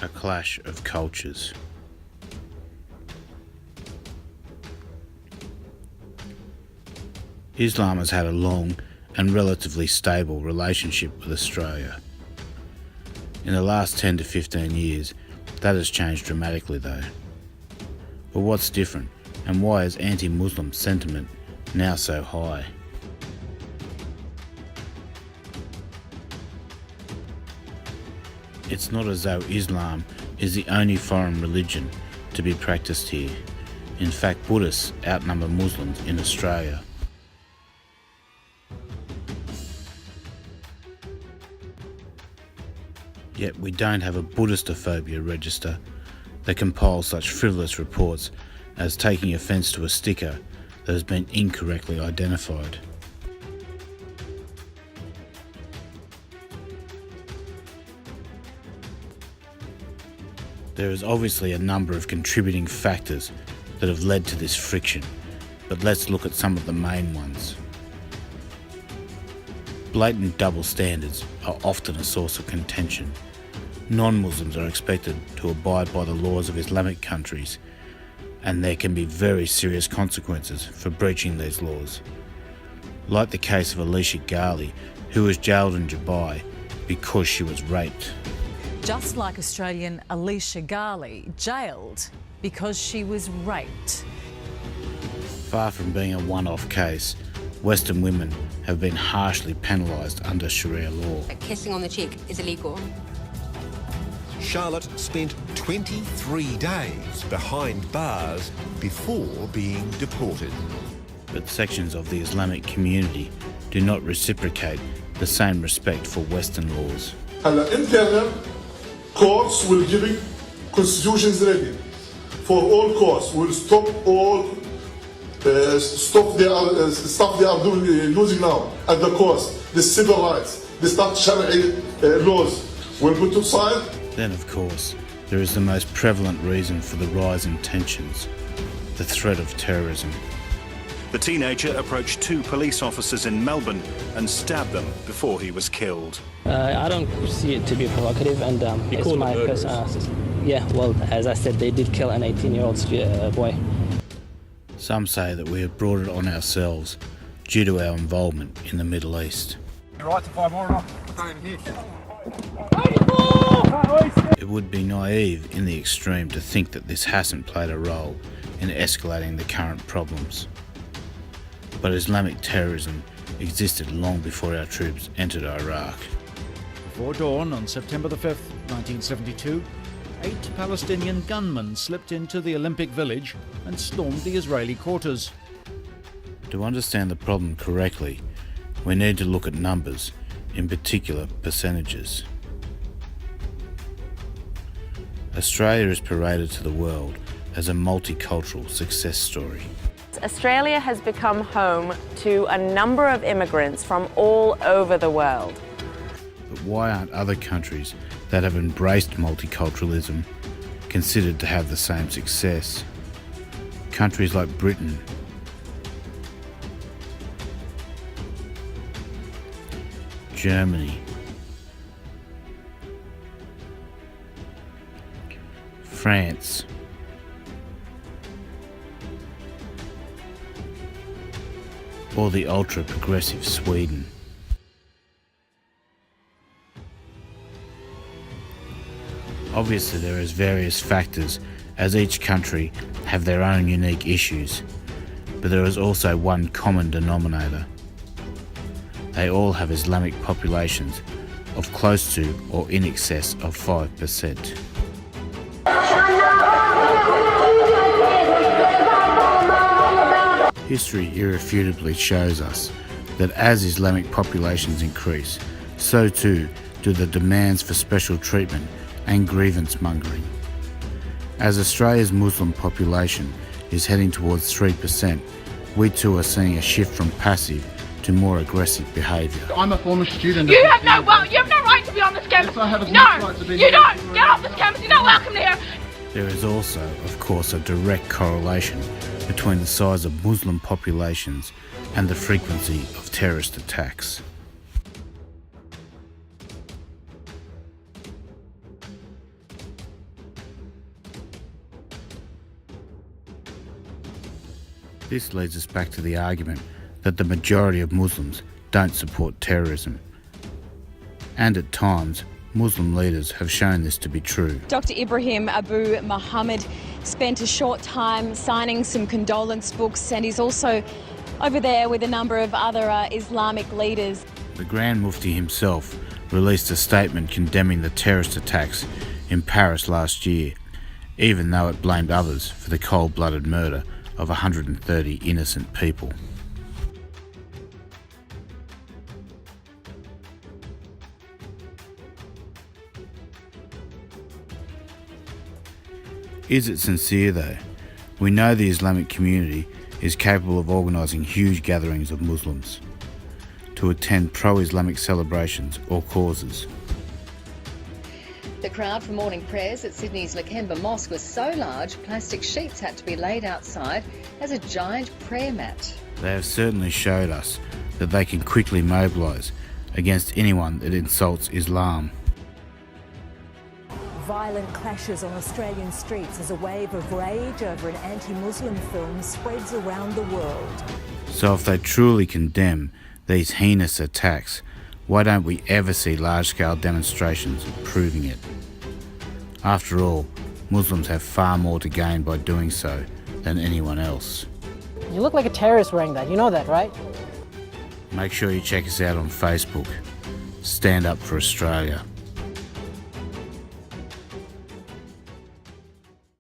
A clash of cultures. Islam has had a long and relatively stable relationship with Australia. In the last 10 to 15 years, that has changed dramatically though. But what's different, and why is anti-Muslim sentiment now so high? It's not as though Islam is the only foreign religion to be practiced here. In fact, Buddhists outnumber Muslims in Australia. Yet we don't have a Buddhistophobia register that compiles such frivolous reports as taking offence to a sticker that has been incorrectly identified. There is obviously a number of contributing factors that have led to this friction, but let's look at some of the main ones. Blatant double standards are often a source of contention. Non-Muslims are expected to abide by the laws of Islamic countries, and there can be very serious consequences for breaching these laws. Like the case of Alicia Garley, who was jailed in Dubai because she was raped. Just like Australian Alicia Garley, jailed because she was raped. Far from being a one-off case, Western women have been harshly penalised under Sharia law. Kissing on the cheek is illegal. Charlotte spent 23 days behind bars before being deported. But sections of the Islamic community do not reciprocate the same respect for Western laws. هلا internal courts will giving constitutions ready for all courts. Will stop all stuff they are doing losing now at the courts. The civil rights, the start Shari'i laws will put aside. Then, of course, there is the most prevalent reason for the rise in tensions: the threat of terrorism. The teenager approached two police officers in Melbourne and stabbed them before he was killed. I don't see it to be provocative, and it's my personal analysis. Yeah, well, as I said, they did kill an 18-year-old boy. Some say that we have brought it on ourselves due to our involvement in the Middle East. Right to find more or not? I can't even hear. It would be naive in the extreme to think that this hasn't played a role in escalating the current problems. But Islamic terrorism existed long before our troops entered Iraq. Before dawn on September the 5th, 1972, 8 Palestinian gunmen slipped into the Olympic Village and stormed the Israeli quarters. To understand the problem correctly, we need to look at numbers, in particular percentages. Australia is paraded to the world as a multicultural success story. Australia has become home to a number of immigrants from all over the world. But why aren't other countries that have embraced multiculturalism considered to have the same success? Countries like Britain, Germany, France, or the ultra-progressive Sweden. Obviously there is various factors, as each country have their own unique issues, but there is also one common denominator. They all have Islamic populations of close to or in excess of 5%. History irrefutably shows us that as Islamic populations increase, so too do the demands for special treatment and grievance mongering. As Australia's Muslim population is heading towards 3%, we too are seeing a shift from passive to more aggressive behaviour. I'm a former student. You have no right to be on this campus. Yes, I have as no, much right to be you here. don't. Get off this campus. You're not welcome here. There is also, of course, a direct correlation between the size of Muslim populations and the frequency of terrorist attacks. This leads us back to the argument that the majority of Muslims don't support terrorism. And at times, Muslim leaders have shown this to be true. Dr. Ibrahim Abu Muhammad spent a short time signing some condolence books, and he's also over there with a number of other Islamic leaders. The Grand Mufti himself released a statement condemning the terrorist attacks in Paris last year, even though it blamed others for the cold-blooded murder of 130 innocent people. Is it sincere though? We know the Islamic community is capable of organising huge gatherings of Muslims to attend pro-Islamic celebrations or causes. The crowd for morning prayers at Sydney's Lakemba Mosque was so large, plastic sheets had to be laid outside as a giant prayer mat. They have certainly showed us that they can quickly mobilise against anyone that insults Islam. Violent clashes on Australian streets as a wave of rage over an anti-Muslim film spreads around the world. So if they truly condemn these heinous attacks, why don't we ever see large-scale demonstrations proving it? After all, Muslims have far more to gain by doing so than anyone else. You look like a terrorist wearing that, you know that, right? Make sure you check us out on Facebook. Stand Up for Australia.